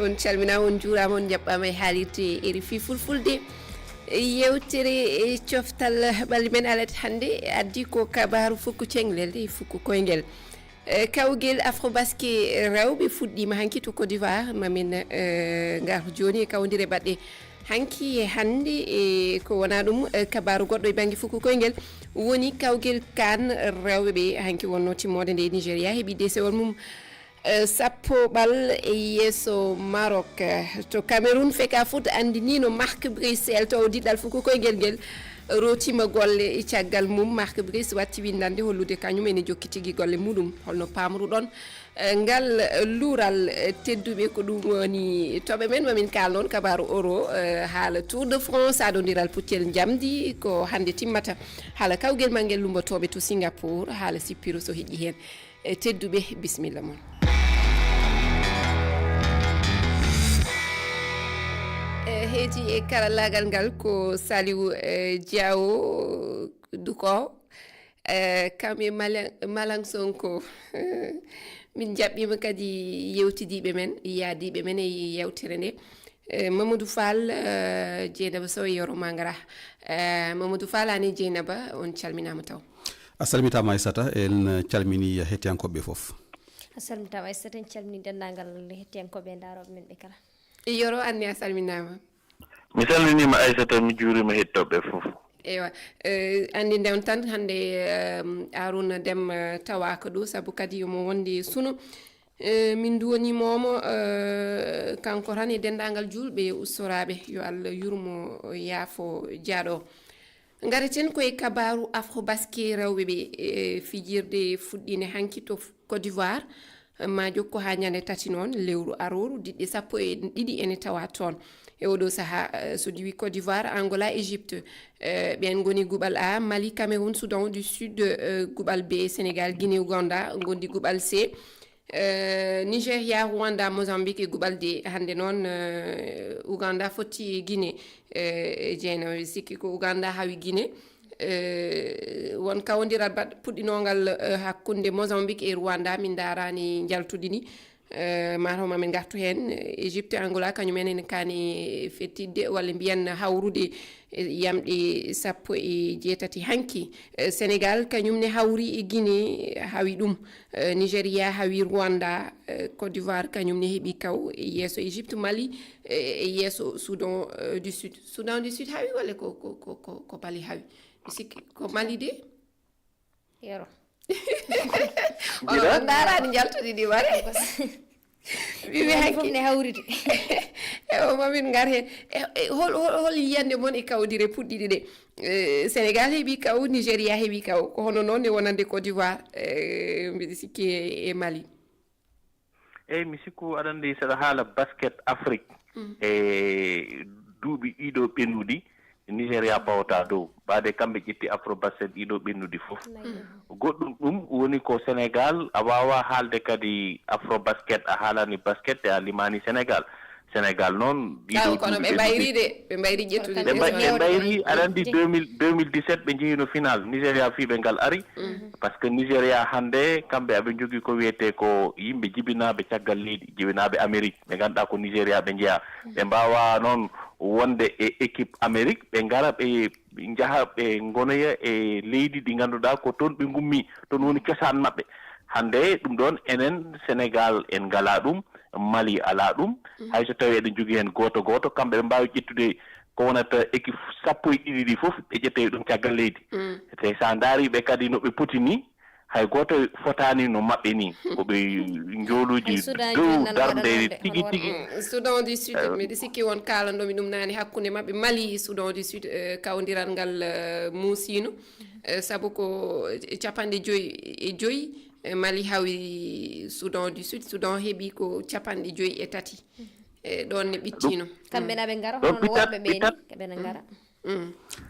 on calmina on juurama on jaɓɓama e haalirde RFI fulfulde yewtere coftal ɓalli men alati hannde addi ko kabaru fukku cenglel e fukku koyngel kawgel afrobasque rewɓe fuɗɗima hanki to Côte d'Ivoire mamin gartu joni e kawdire baɗɗe hanki e hannde e ko wona ɗum kabaru goɗɗo e banggue fukku koyngel woni kawgel kan rewɓe ɓe hanki wonno timmode nde Nigéria heeɓi desewol mum sappo ɓal e yeeso Maroc to Cameroun feka foot andinino Marc Brice to diɗɗal fukku koyngel ngel rotima golle e caggal mum Marc Brice watti windande hollude kañum ene jokki tigui golle muɗum holno pamruɗon ngal luural tedduɓe ko ɗum woni toɓe men mamin kal noon kabaru euro haala Tour de France adodiral puccel jamdi ko hande timmata haala kawguel manguel lumbotoɓe to Singapour haala sippiro so heeƴi hen tedduɓe bisimilla moon heeti e karallagal ngal ko Saliou Diawo Duko kam e Malang Sonko min jaɓɓima kadi yewtidiɓe men yaadiɓe men e yewtere nde Mamadou Fall Dieynaba Sow e yoro mangara Mamadou Fall ani Dieynaba on calminama taw a salmitama Aissata en calmini hettiyankoɓe foof a salmitama Aissata en calmini dendagal hettiyankoɓe daroɓe men ɓe kala yoro anni a salminama mi salminima Aissata mi juurima hettoɓe foof ewa andi ndewn tan hande Arouna Deme tawaka ɗo saabu kadi yomo wonde suno min duwonimomo kanko tan e dendagal julɓe ustoraɓe yo Allah yurmo yaafo jaaɗo gareten koye kabaru afrobasque rewɓe ɓe fijirde fuɗɗine hanki to Côte d'Ivoire ma jokko ha ñande tati noon lewru aroru diɗɗe sappo e ɗiɗi ene tawa toon e oɗo saaha so diwi Côte d'Ivoire Angola Égypte ɓen goni guɓal A Mali Cameroun Soudan du Sud guɓal B Sénégal Guinée Ouganda gondi guɓal C Nigéria Rwanda Mozambique e guɓal D hande noon Ouganda fotti e Guinée Dieynaba sikki ko Ouganda hawi Guinée won kawdiral puɗɗinogal hakkunde Mozambique e Rwanda min darani jaltudini matoma min gartu hen Égypte Angola kañum enen kani fettidde walla mbiyan hawrude yamɗe sappo e jeetati hanki Sénégal kañum ne hawri e Guinée hawi ɗum Nigéria hawi Rwanda Côte d'Ivoire kañum ne heeɓi kaw e yeeso Égypte Mali e yeeso Soudan du Sud Soudan du Sud hawi walla ko Mali hawi mi sikki ko Mali de yero on darani jaltuɗiɗi ware wiwi hakki ne hawride o mamin gar hen hol yiyande moon e kawdire puɗɗiɗi ɗe Sénégal heeɓi kaw Nigéria heeɓi kaw ko hono noon e wonande Côte d'Ivoire mbiɗa sikki e Mali eyyi mi sikku aɗa andi saɗa haala basket Afrique e duuɓi ɗiɗo ɓennuɗi Nigéria pawata dow ɓaade kamɓe ƴetti afrobasket ɗiɗo ɓennuɗi fof goɗɗum ɗum woni ko Sénégal a wawa haalde kadi afrobasket a haalani basket e a limani Sénégal noon ɗiɗo kono ɓe ɓayri de ɓe ɓayri ƴettude ɓe ɓayri aɗa andi 2017 ɓe jeehino final Nigéria fiiɓe ngal ari par ce que Nigéria hannde kamɓe aɓe jogui ko wiyete ko yimɓe jibinaɓe caggal leydi jibinaɓe Amérique ɓe ganduɗa ko Nigéria ɓe jeeya ɓe mbawa noon wonde e équipe Amérique ɓe ngara ɓe jaaha ɓe gonoya e leydi ɗi ganduɗa ko toon ɓe gummi toon woni cosaan maɓɓe hande ɗum ɗon enen Sénégal en ngala ɗum Mali ala ɗum hayso tawi eɗen jogui hen goto kamɓe ɓe mbawi ƴettude ko wonata équipe sappo e ɗiɗi ɗi foof ɓe ƴettawi ɗum caggal leydi te sa daariɓe kadi noɓe poti ni hay goto fotani no maɓɓe ni koɓe joluji dow darde tigui Soudan du Sud mbiɗa sikki won kalandomi ɗum nani hakkude maɓɓe Mali Soudan du Sud kawdiral ngal muusino saabu ko capanɗe 5 Mali hawi Soudan du Sud Soudan heeɓi ko capanɗe 5 ɗon ne ɓittino kamɓe naɓe ngara hono worɓe ɓe ni kamɓe ne ngara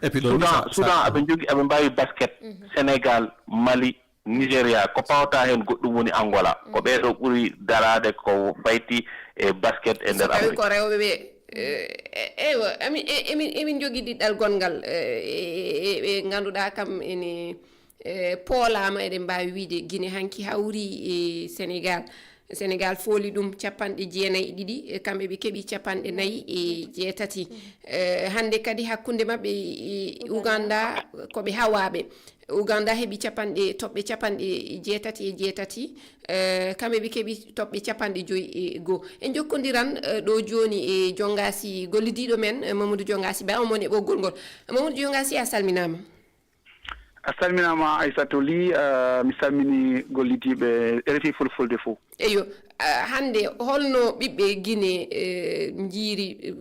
et puis Soudan aɓe jogui aɓe mbawi basket Sénégal Mali Nigéria ko pawata hen goɗɗum woni Angola ko ɓeɗo ɓuuri darade ko fayti e basket e nder Afrique ko rewɓe ɓe ewa emin jogui ɗiɗɗal gongal ɓe ganduɗa kam ene poolama eɗen mbawi wiide Guinée hanki hawri e Sénégal Sénégal fooli ɗum 92 kamɓe ɓe keeɓi 47 hande kadi hakkunde maɓɓe Uganda koɓe hawaɓe Uganda heɓi toɓɓe 87 kamɓe ɓe keeɓi toɓɓe 51 en jokkodiran ɗo joni e Jongasi gollidiɗo men Mamadou Jongasi Ba omon e ɓoggol ngol. Mamadou Jongasi a salminama. A salminama Aissatou Ly, mi salmini gollidiɓe RFI Fulfulde fof. Eyo hande holno ɓiɓɓe Guinée jiiri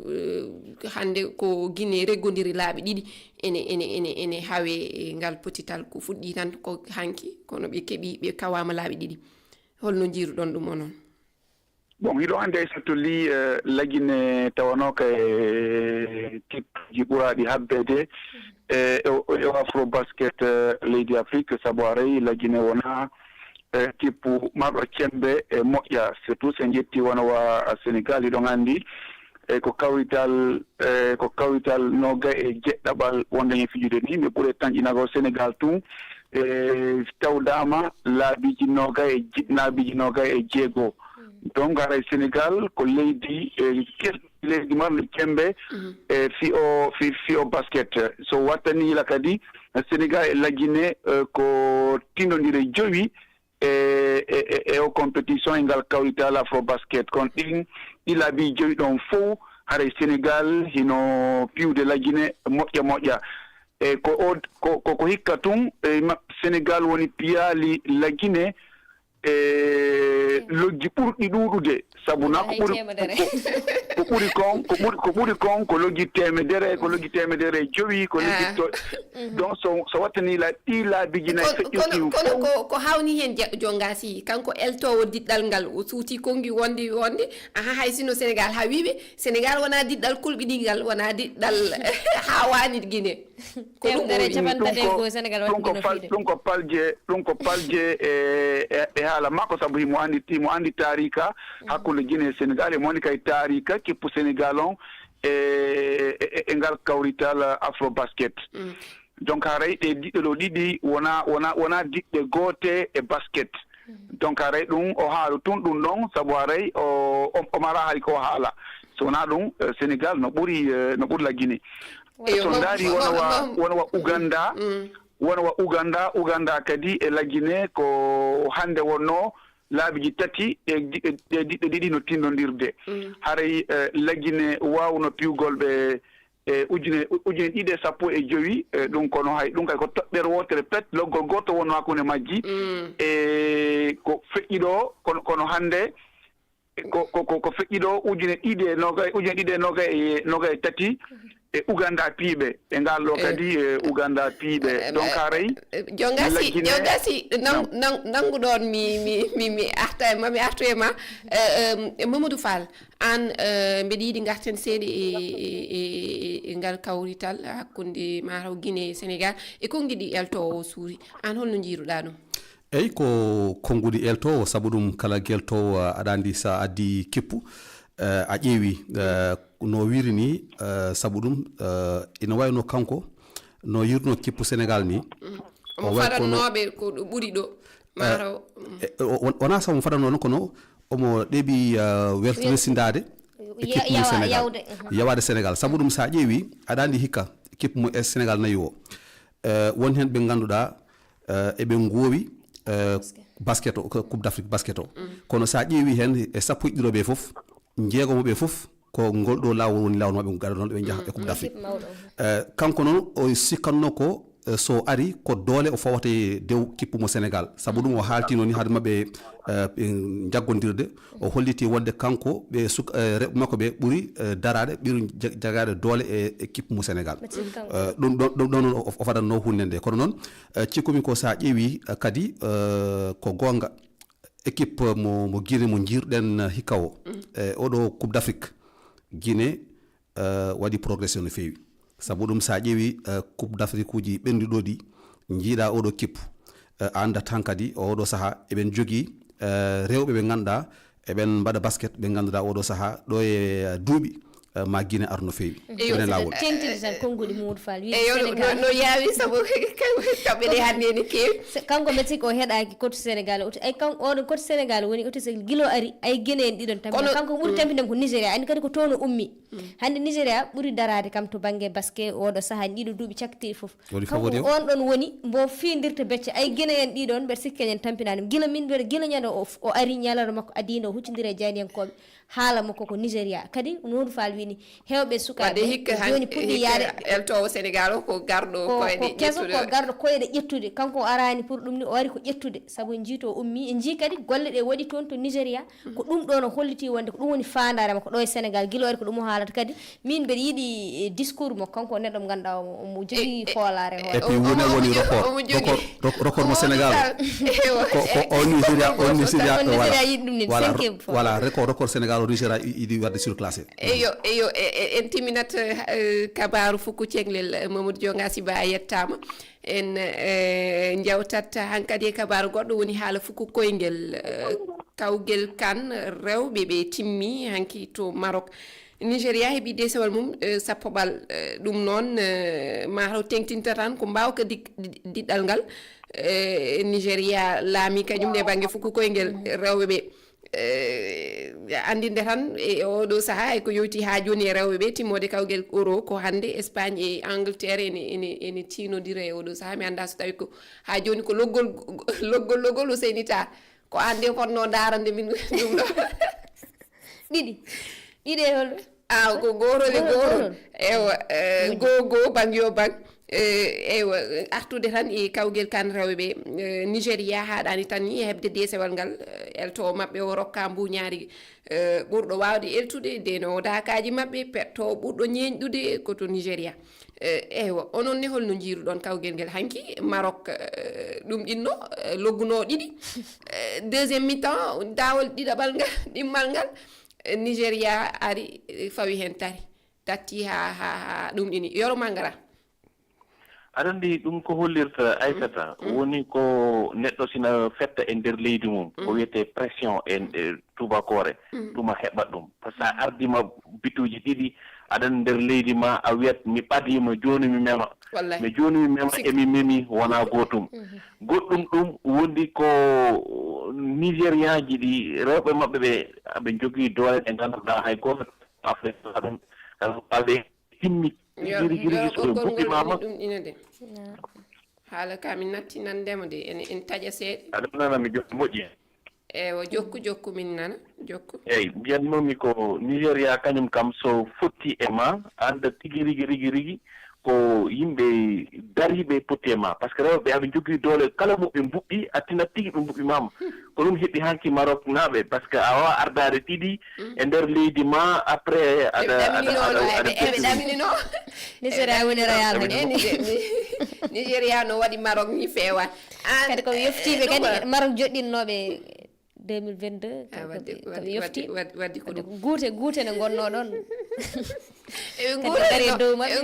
hande ko Guinée reggodiri laaɓi ɗiɗi ene hawe ngal potital ko fuɗɗi tan ko hanki kono ɓe keeɓi ɓe kawama laaɓi ɗiɗi holno jiiruɗon ɗum onon? Bon, hiɗo hannde Aissatou Ly lagine tawanoka e tipji ɓuraɗi habbede e Afrobasket leydi Afrique sabu aray lagine wona tippu marɗo cembe e moƴƴa surtout so jetti wona wa Sénégal iɗon anndi ko kawital noga e jeɗɗaɓal wonde hen fijude ni ɓe ɓuuri tañƴinago Sénégal tun tawdama laabiji noga e jeegoo donc aray Sénégal ko leydi leydi marɗo cembe e fi'o basket so wattanila kadi Sénégal e lagine ko tindodire jowi e o compétition e ngal kawrital Afrobasket kon ɗi laabi jowi ɗon fof haray Sénégal hino piwde lagine moƴƴa e ko hikka tun Sénégal woni piyali lagine loggi ɓurɗi ɗuɗude sabu na ko ɓuri kon ko loggi temedere jowi ko loggi donc so wattanila ɗi laabiji nayi feƴƴirɗi kono ko hawni hen Jongasi kanko eltowo diɗɗal ngal o suuti kongi wonde hay sino Sénégal hawiɓe Sénégal wona diɗɗal kulɓiɗingal wona diɗɗal hawani Guinée ko ɗum ko palje e haala makko sabu mo andi tarika hakkude Guinée e Sénégal e mo andi kay tarika keppu Sénégal on e ngal kawrital Afrobasket donc haray ɗe diɗɗe ɗo ɗiɗi wona diɗɗe goote e basket donc haray ɗum o haalu tun ɗum ɗon sabu haray o mara hay ko haala so wona ɗum Sénégal no ɓuri la Guinée so ndaari wona wa Uganda kadi e la Guinée ko hande wonno laabiji tati e diɗɗe ɗiɗi no tindodirde haray la Guinée wawno piwgol ɓe ujune ɗiɗi e sappo e joyi ɗum kono hay ɗum kay ko toɓɓere wotere pet loggol goto wonno hakkunde majji e ko feƴƴi ɗo kono hande ko feƴƴi ɗo ujune ɗiɗi e noga e tati e Uganda piiɓe e ngal ɗo kadi Uganda piiɓe donc haray Jongasi nanguɗon mi arta mami artu e ma Mamadou Fall an mbeɗa yiiɗi garten seeɗa e ngal kawrital hakkunde mataw Guinée e Sénégal e konguiɗi eltowo suuri an holno jiiruɗa ɗum? eyyi ko konngudi eltowo sabu ɗum kala gueltowo aɗa andi sa addi keppu a ƴeewi no wiiri ni sabu ɗum ina wayno kanko no yirno keppu Sénégal ni omo faɗannoɓe ko ɗo ɓuuri ɗo mataw wona sabu mo faɗanno noon kono omo ɗeeɓi resindade e keppu mo Sénégal yawade Sénégal sabu ɗum sa ƴeewi aɗa andi hikka keppu mo e Sénégal nayi o won hen ɓe ganduɗa eɓe goowi basket o coupe d'Afrique basket o kono sa ƴeewi hen e sappo e ɗiɗoɓe fof jeegomoɓe fof ko ngol ɗo lawol woni lawol maɓe gaɗa noon ɓe jaaha e coupe d'Afrique kanko noon o sikkanno ko so ari ko doole o fawata e dow kippu mo Sénégal sabu ɗum o haaltino ni haade maɓɓe jaggodirde o holliti wonde kanko ɓe reɓe makko ɓe ɓuuri darade ɓuuri jagade doole e kippu mo Sénégal ɗum ɗon o fadanno hunde nde kono noon cikkumi ko sa ƴeewi kadi ko gonga équipe mo Guinée mo jirɗen hikka o oɗo coupe d'Afrique Guinée waɗi progression no feewi sabu ɗum sa ƴeewi coupe d'Afrique uji ɓenduɗo ɗi jiiɗa oɗo kippu anda tan kadi oɗo saaha eɓen jogui rewɓe ɓe ganduɗa eɓen mbaɗa basket ɓe ganduɗa oɗo saaha ɗo e duuɓi ma Guinée ar no feewi ene lawol tengtide tan konngudi Mamadou Fall wi Sénégal no yaawi sabu kamɓe ɗe hannde ne keewi kanko meti ko heɗaki côte Sénégal ay kan oɗon côte Sénégal woni auto so guilo ari ay Guinée en ɗiɗon tambi kanko ɓuuri tampidem ko Nigéria andi kadi ko toon o ummi hande Nigéria ɓuuri darade kam to banggue basket oɗo saaha ɗiɗo duuɓi cakkitiɗi foof kanko on ɗon woni mbo fiidirta becce ay Guinée en ɗiɗon mbeɗa sikki kañen tampinani gila min mbiɗa gila ñande o ari ñalaro makko adino o huccodiri e janiyankoɓe haala makko ko Nigéria kadi Mamadou Fall wini hewɓe sukaɓe joni puɗɗi yaade eltowo Sénégal o ko garɗo koyɗe keso ko garɗo koyɗe ƴettude kanko arani pour ɗum ni o ari ko ƴettude saabu en jiito ummi en jii kadi golle ɗe waɗi toon to Nigéria ko ɗum ɗo no holliti wonde ko ɗum woni fandare makko ɗo e Sénégal guila ari ko ɗum o haalata kadi min mbeɗa yiiɗi discours mo kanko neɗɗo mo ganduɗa omo jogui hoolare et puis woni record mo Sénégal ko o Nigéria yiɗi ɗum ni voilà record Sénégal o Nigéria idi wadde surclassé eyo en timinat kabaru fukku cenglel Mamadou Dionga Siba a yettama en jawtat hankadi e kabaru goɗɗo woni haala fukku koyngel kawgel kan rewɓe ɓe timmi hanki to Maroc Nigéria heeɓi desewal mum sappoɓal ɗum noon ma haw tengtinta tan ko mbawka diɗɗal ngal Nigéria laami kañum nde banggue fukku koyngel rewɓe ɓe andinde tan e oɗo saaha ko yowti ha joni e rewɓe ɓe timmode kawgel euro ko hande Espagne e Angleterre ene tinodira e oɗo saaha mi anda so tawi ko ha joni ko loggol Ousseyni Tall ko ande fonno darande min ɗum ɗo ɗiɗi e holɗo ko gorol ewa go bang yo bang ewa artude tan e kawgel kan rewɓe Nigéria haɗani tan ni hebde desewal ngal elto mabɓe o rokka mbuñaari ɓurɗo wawde eltude deno dakaji mabɓe petto ɓurɗo ñeñɗude koto Nigéria ewa onon ne holno jiiruɗon kawgel ngel hanki Maroc ɗum ɗinno logguno ɗiɗi deuxiéme mi-temps dawol ɗiɗaɓal ngal ɗimmal ngal Nigéria ari fawi hen tatti ha ɗum ɗini yoro mangara aɗa andi ɗum ko hollirta Aissata woni ko neɗɗo sina fetta e nder leydi mum ko wiyete pression en tubakore ɗuma heɓat ɗum par ce que a ardima bituji ɗiɗi aɗan nder leydi ma a wiyat mi ɓadima joni mi mema mi joni mi mema emi memi wona gotum goɗɗum ɗum wondi ko Nigérian ji ɗi rewɓe mabɓe ɓe aɓe jogui doole ɗe ganduɗa hay goto Afrique ɗum ɓaɓe timmi ɗum inode haala ka min natti nandemo de en taƴa seeɗa aɗa nanami moƴƴi ewa jokku min nana jokku eyyi mbiyanmomi ko Nigéria kañum kam so fotti e ma anda tigui rigui ko yimɓe dariɓe poti e ma par ce que rewɓe aɓe jogui doole kala mo ɓe mbuɓɓi attina tigui ɓe mbuɓɓi mama ko ɗum heeɓi hanki Maroc naaɓe par ce que a wawa ardade ɗiɗi e nder leydi ma après aɗa ɗaminino Nigéria woni royal Nigéria no waɗi Maroc ni feewa kadi koɓe yeftiɓe kadi Maroc joɗɗinnoɓe 2022 koɓe yofti waddi ko ɗum guute nde gonno ɗon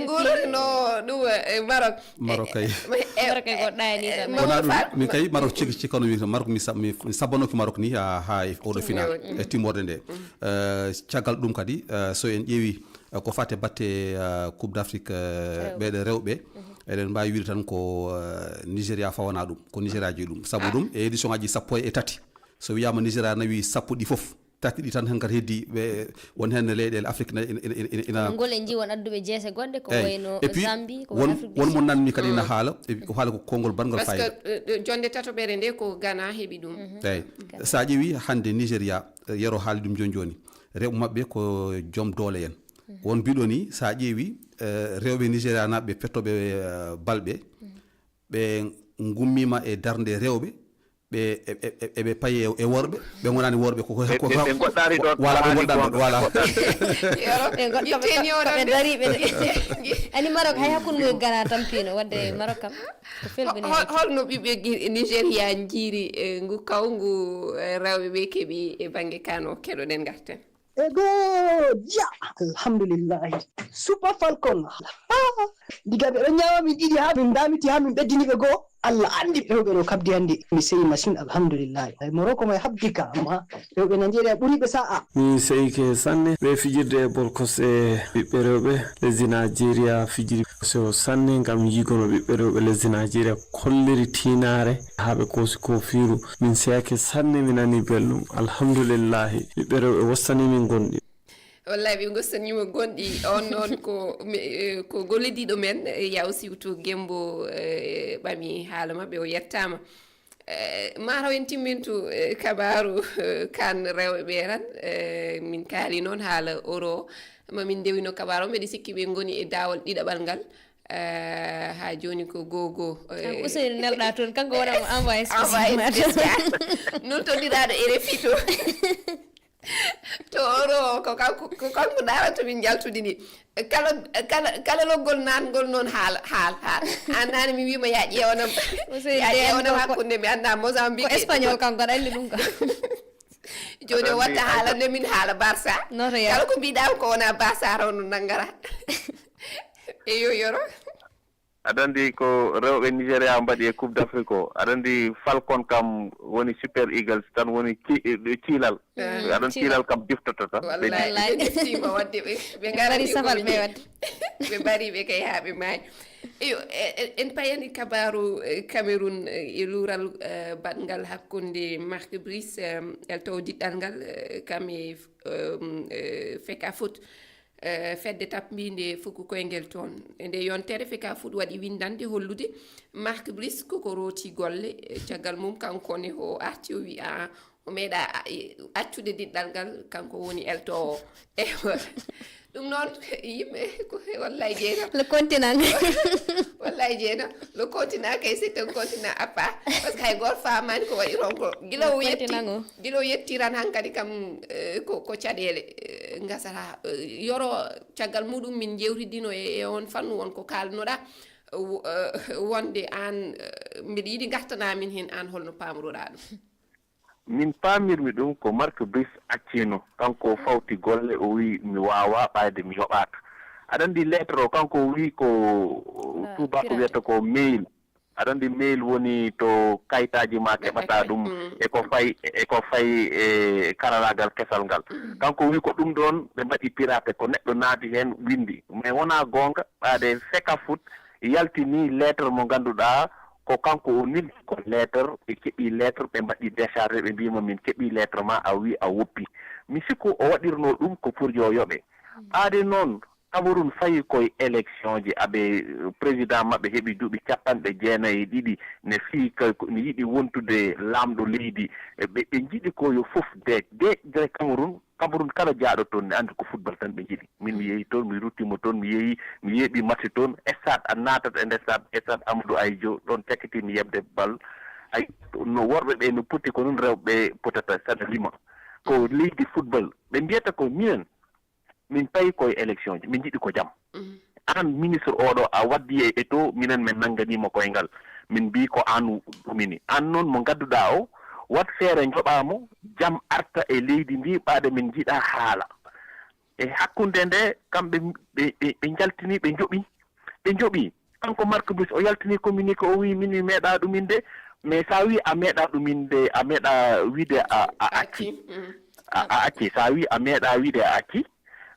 nguurno ɗum Maroc kay goɗɗani wona ɗum min kay Maroc cikano wi Maroc mi sabbanoki Maroc ni ha oɗo final e timmorde nde caggal ɗum kadi so en ƴeewi ko fate batte coupe d'Afrique ɓeɗe rewɓe eɗen mbawi wiide tan ko Nigéria fawana ɗum ko Nigéria jeeyi ɗum saabu ɗum e édition ngaji sappo e tati so wiyama Nigéria nawi sappo ɗi foof tati ɗi tan hankkadi heddi ɓe won hen leyɗele Afrique ina ngol en jiwon adduɓe jeese goɗɗe ko wayno Zambie ko won mo nanmi kadi ina haala haala ko konngol badgol fayida parce que jonde tatoɓere nde ko Ghana heeɓi ɗum eyyi sa ƴeewi hande Nigéria yero haali ɗum joni rewɓe mabɓe ko joom doole en won mbiɗo ni sa ƴeewi rewɓe Nigéria naɓe pettoɓe balɓe ɓe gummima e darde rewɓe ɓe paye e worɓe ɓe gonani worɓe ɓe goɗɗari ɗon wala ɓe goɗɗan wala ɓe dariɓe ani Maroc hay hakkude mo Ghana tampino wadde Maroc kam ko felɓe holno ɓiɓɓe Nigéria jiiri ngu kawngu rewɓe ɓe keeɓi e banggue kano keɗoɗen garten ego ja alhamdulillahi Super Falcon diga ɓe ɗon ñaama min ɗiɗi ha min damiti ha min ɓeddini ɓe goo Allah andi rewɓe ɗo kabdi hannde mi seyi machine alhamdulillah Morocco may habdika amma rewɓe Nigeria ɓuri ɓe sa'a mi seyike sanne ɓe fijirde bol kosɗe ɓiɓɓe rewɓe lesdi Nigeria fijiri so sanne ngam yigono ɓiɓɓe rewɓe lesdi Nigeria kolliri tinare ha ɓe kosi ko fiiru min seyake sanne mi nani belɗum alhamdulillah ɓiɓɓe rewɓe wostani min gonɗi wallahi ɓe gostanima gonɗi on noon ko gollidiɗo men yaw siwto Gembo ɓami haala mabɓe o yettama mataw en timmintu kabaru kan rewɓe ɓe tan min kaali noon haala euro mamin dewino kabaru o mbeɗa sikki ɓe goni e dawol ɗiɗaɓal ngal ha joni ko gogo Ousseynou nelɗa toon kanko waɗamo envoyé spécial nultodiɗaɗo RFI to to oro ko kanko darata min jaltude ni kala loggol nangol noon haal annani mi wima ya ƴewanam hakkunde mi anda Mozambique ko espagnol kanko aɗa andi ɗum ka joni o watta haalande min haala Barça kala ko mbiɗa ko wona Barça rawno nangara eyo yoro aɗa andi ko rewɓe Nigéria mbaɗi e coupe d'Afrique o aɗa andi Falcon kam woni Super Eagles tan woni ciilal aɗon ciilal kam diftoto tan wallahi deftima wadde ɓe gari safal ɓe wadde ɓe mbari ɓe kay ha ɓe maayi eyo en payani kabaru Cameroun e luural baɗngal hakkunde Marc Brice eltowo diɗɗal ngal kam e Fecafoot fedde tappinde fuku koyngel toon nde yontere Fecafoot waɗi windande hollude Marc Brice koko rooti golle caggal mum kankone o arti o wi o meeɗa accude diɗɗal ngal kanko woni eltowo ɗum noon yimɓe wallay jeena le continent wallay jeena le continent kay c'est un continent à part par ce que hay goto famani ko waɗi ron ko gila o yettiran hankkadi kam ko caɗele gasata yoro caggal muɗum min jewtidino e on fannu wonko kalnoɗa wonde an mbiɗa yiiɗi gartanamin hen an holno pamroɗa ɗum min paamirmi ɗum ko Marc Brice accino kanko fawti golle o wi mi wawa ɓayde mi yoɓaka aɗa andi lettre o kanko wi ko tubako wiyata ko mail aɗa andi mail woni to kayitaji ma keɓata ɗum eko fayi e karalagal kesal ngal kanko wi ko ɗum ɗon ɓe mbaɗi pirate ko neɗɗo naati hen windi mais wona gonga ɓaade Fecafoot yaltini lettre mo ganduɗa ko kanko o nilti ko lettre ɓe keɓi lettre ɓe mbaɗi décharge ɓe mbima min keɓi lettre ma a wi a woppi mi sikku o waɗirno ɗum ko pour yo yoɓe ɓaade noon Cameroun fayi koye élection ji aɓe président maɓɓe heeɓi duuɓi 92 ne fii ne yiɗi wontude laamɗo leydi ɓe jiɗi ko yo fof de Cameroun kala jaaɗo toon ne andi ko football tan ɓe jiɗi min mi yeehi toon mi ruttimo toon mi yeeɓi match toon stade a natata e nder stade Amadou Ahidjo ɗon tekkitimi yebde bal ay no worɓe ɓe no poti ko noon rewɓe potata saɗa lima ko leydi football ɓe mbiyata ko minen min payi koye élection ji min jiɗi ko jam an ministre oɗo a waddi e to minen min nangganima koyngal min mbi ko an ɗumini an noon mo gadduɗa o wat feere joɓamo jam arta e leydi ndi ɓaade min jiiɗa haala e hakkunde nde kamɓe ɓe jaltini ɓe joɓi kanko Marc Brice o yaltini communiqué o wi min mi meeɗa ɗuminde mais sa wi a meeɗa ɗuminde a meeɗa wiide a acci a acci sa wi a meeɗa wiide a acci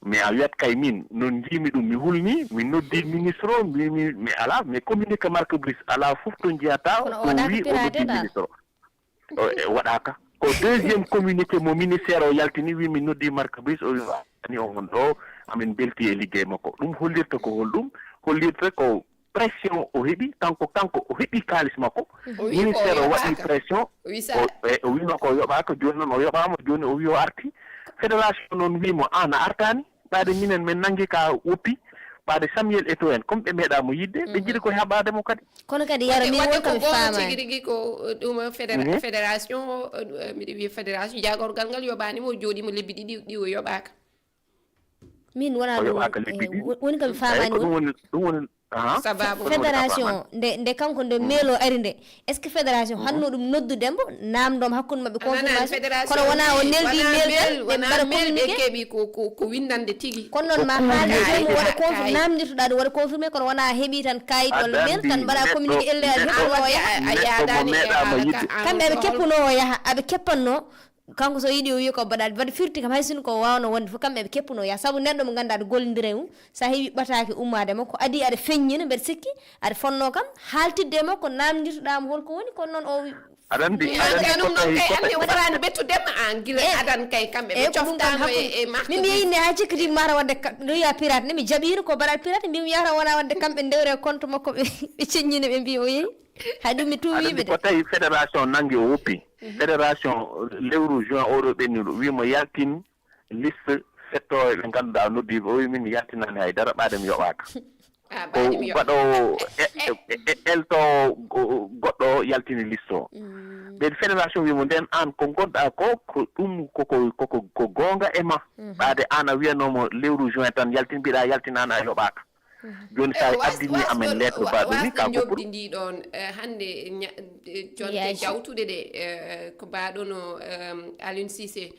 mais a wiyat kay min non jiimi ɗum mi hulni mi noddi ministre o mbimi mi ala mais communiqué Marc Brice ala fof to jiyata o wi o noddi ministre o waɗaka ko deuxiéme communiqué mo ministére o yaltini wi mi noddi Marc Brice o wani on ɗo amin belti e liggey makko ɗum hollirta ko holɗum hollirta ko pression o heɓi kanko o heɓi kalis makko ministére o waɗi pression o wino ko yoɓaka joni noon o yoɓama joni o wi o arti fédération noon wimo an a artani ɓaade minen min nangi ka woppi ɓaade Samuel Eto'o en comme ɓe meeɗamo yidde ɓe jiɗi ko heɓademo kadi kono kadi yara min won kam faama tigi rigui ko ɗum fédération mbiɗa wiya fédération jagorgal ngal yoɓanimo o jooɗimo lebbi ɗiɗi o yoɓaka min wona ɗum woni kam famani ɗum sababu fédération nde kanko nde meelo ari nde est ce que fédération hanno ɗum noddudembo namdom hakkude mabɓe confirmation kono wona o neldi meldal ɓe mbaɗa communiqué keeɓi ko windande tigi kono noon ma haalde jomum waɗa confirmé namdirtoɗa ɗum waɗa confirmé kono wona heeɓi tan kayit walla mail tan mbaɗa communiqué elle a heɓunowo yaha a yaadani kamɓe eɓe keppunowo yaha aɓe keppanno kanko so yiiɗi o wi ko baɗaɗe wadde firti kam hay sino ko wawno wonde fof kamɓe ɓe keppuno ya saabu neɗɗo mo ganduɗa aɗa gollidira e mum sa heewi ɓataki ummade makko adi aɗa feññina mbeɗa sikki aɗa fonno kam haltidde e makko namdirtoɗamo holko woni kono noon o aɗandi ɗum noon kay andi wotani ɓettudema an guila adan kay kamɓe ɓe coftama e marque min mi yeyinne ha cikkati mata wadde wiya pirate ne mi jaɓiri ko baɗaɗe pirate mbimi yata wona wadde kamɓe ndewre compte makko ɓe ceññina ɓe mbi o yeehi hay ɗum mi tuwiɓe de ko tawi fédération nangi o woppi fédération lewru juin oɗo ɓenniɗo wimo yaltin liste fettoɓe ɓe ganduɗa noddiɓe o wi min yaltinani haydara ɓaɗem yoɓaka ko waɗo elto goɗɗo yaltini liste o ɓen fédération wimo nden an ko gonɗa ko ɗum koko gonga e ma ɓaade an a wiyanomo lewru juin tan yaltin mbiɗa yaltinani a yoɓaka joni sa addini amen lettre baɗo ni ka jobdi ndi ɗon hande jonte jawtude ɗe ko mbaɗono Aliou Cissé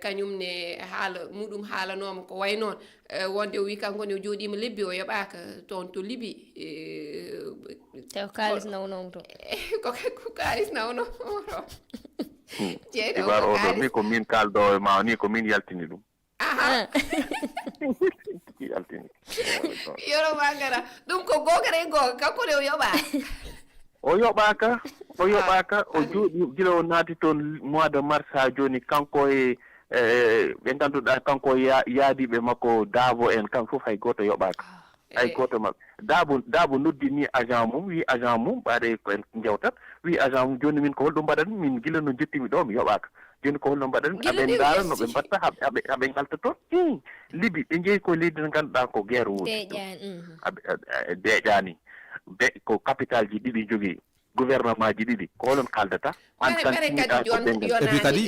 kañumne haala muɗum haalanoma ko way noon wonde o wi kanko ne o jooɗima lebbi o yoɓaka toon to Liby taw kalis nawnomo to ko kalis nawno jeeɗo ibar oɗo ni ko min kaldo e ma ni ko min yaltini ɗum yaltini yoro magara ɗum ko gogare goga kanko ne o yoɓaka o yoɓaka o jooɗi gila o naati toon mois de mars ha joni kanko e ɓe ganduɗa kanko yaadiɓe makko Davo en kam fof hay goto yoɓaka hay goto mabɓe Davo noddini agent mum wi agent mum ɓaade ko en jewtat wi agent mum joni min ko holɗo mbaɗat min gila no jettimi ɗo mi yoɓaka joni ko holno mbaɗan aɓen ndaara no ɓe mbatta haɓe ngalta toon Liby ɓe jeeyi ko leydi no ganduɗa ko guerre woni deeƴani ko capital ji ɗiɗi jogii gouvernement ji ɗiɗi ko holon kaldata epi kadi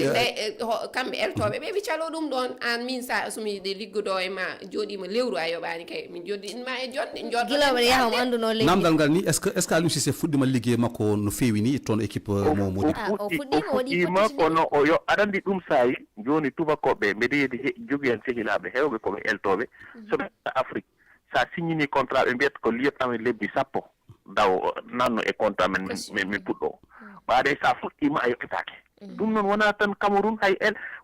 kamɓe eltoɓe ɓe ɓe calo ɗum ɗon an min sa somi de liggodo e ma jooɗima lewru a yoɓani kay min joɗɗinma e jonɗe guilaɓe yahamo anduno leydi namdal ngal ni est ce que Aliou Cissé fuɗɗima liggey makko no feewi ni toon équipe mo modi o fuɗɗima kono o yo aɗa andi ɗum sayi joni tubakoɓe mbeɗa yiide jogui hen sehilaɓe hewɓe koɓe eltoɓe soɓe Afrique sa signini contrat ɓe mbiyata ko liyatame lebbi sappo daw nanno e compte amen min puɗɗo ɓaade sa fuɗɗima a yoɓetake ɗum noon wona tan Cameroun hay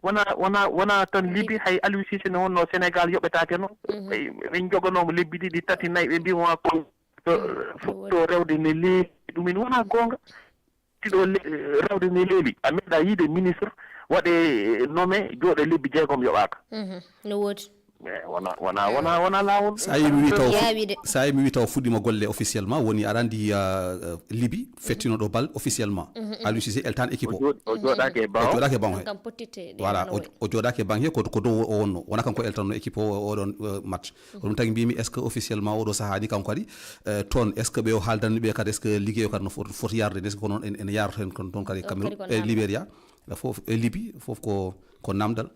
wona tan Liby hay Aliou Cissé ne wonno Sénégal yoɓetake noon ɓe joganomo lebbi ɗiɗi tati nayyi ɓe mbima ko fuɗɗo rewde ne leeli ɗumin wona gonga tiɗo rewde ne leeli a meeɗa yiide ministre waɗe nommé jooɗe lebbi jeegom yoɓaka no woodi wona lawol sa mi wi taw fuɗɗima golle officiellement woni aɗa andi Liby fettinoɗo bal officiellement Aliou Cissé eltani équipe o jooɗake e ban he voilà o jooɗake e ban he ko dow o wonno wona kanko eltanno équipe o oɗon match ko ɗum tagi mbimi est ce que officiellement oɗo saaha ni kanko kadi toon est ce que ɓe o haaldanni ɓe kadi est ce que ligguey o kadi no foti yarde est ce que ko noon ene yaroto hen toon kadi Cameroun e Libéria fof e Liby fof ko namdal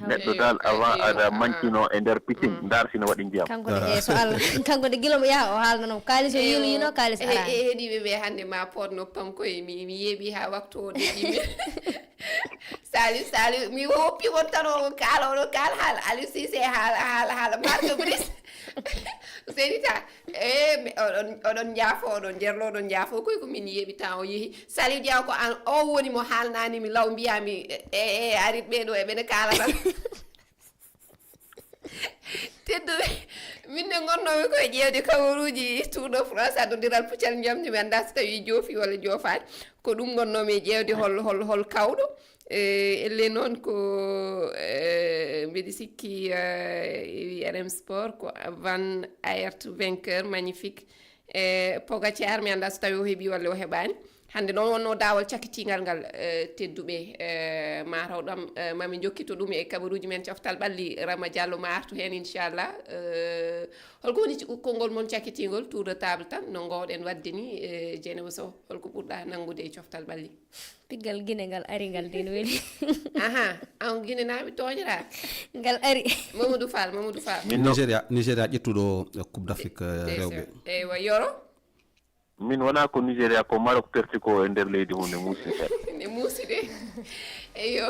neɗɗo dal avant aɗa mancino e nder pitting darsino waɗi ndiyam kanko de guila mo yaha o haalnano kalis o yino kalis ala heeɗiɓe ɓe hannde ma pot noppam koye mi yeeɓi ha waktu o ɗeɗimi sali mi woppi won tan o kaala oɗo kaala haala Aliou Cissé haala marque bris senita oɗon jaafo oɗon jerlo oɗon jaafo koye ko min yeeɓi tan o yeehi Saliou Diaw ko an o woni mo haalnanimi law mbiyami arit ɓeɗo eɓene kaala tan tedduɓe min ne gonnomi koye ƴewde kabaruji Tour de France addodiral puccal jamdi mi anda so tawi joofi walla joofani ko ɗum gonnomi e ƴewde hol kawɗo elle noon ko mbiɗa sikki RM Sport ko Van Aert vainqueur magnifique Pogacar mi anda so tawi o heeɓi walla o heɓani hande noon wonno dawol cakkitingal ngal tedduɓe mataw ɗam mami jokkito ɗum e kabaruji men coftal ɓalli Rama Diallo ma artu hen inchallah holko woni konngol mon cakkitingol tour de table tan no gowɗen wadde ni Dieynaba Sow holko ɓurɗa nangude e coftal ɓalli piggal guine ngal ari ngal den weli aha an guine naɓe toñira ngal ari Mamadou Fall Nigéria ƴettuɗo coupe d'Afrique rewɓe eywa Yoro min wona ko Nigéria ko Maroc perti ko e nder leydi mum ne muusi ne muusi de eyo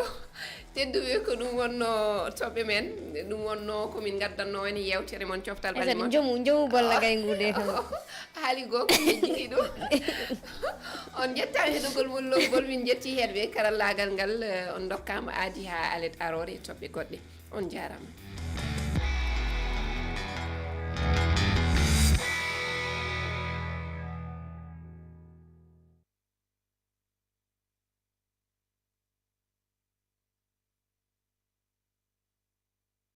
tedduɓe ko ɗum wonno toɓɓe men ɗum wonno komin gaddanno woni yewtere mon coftal ɓalli mon jomu bolla gay ngude tan haali goo ko jejjiti ɗum on jettama heɗugol mon lonngol min jetti heɗɓe karallagal ngal on dokkama aadi ha alet arore e toɓɓe goɗɗe on jarama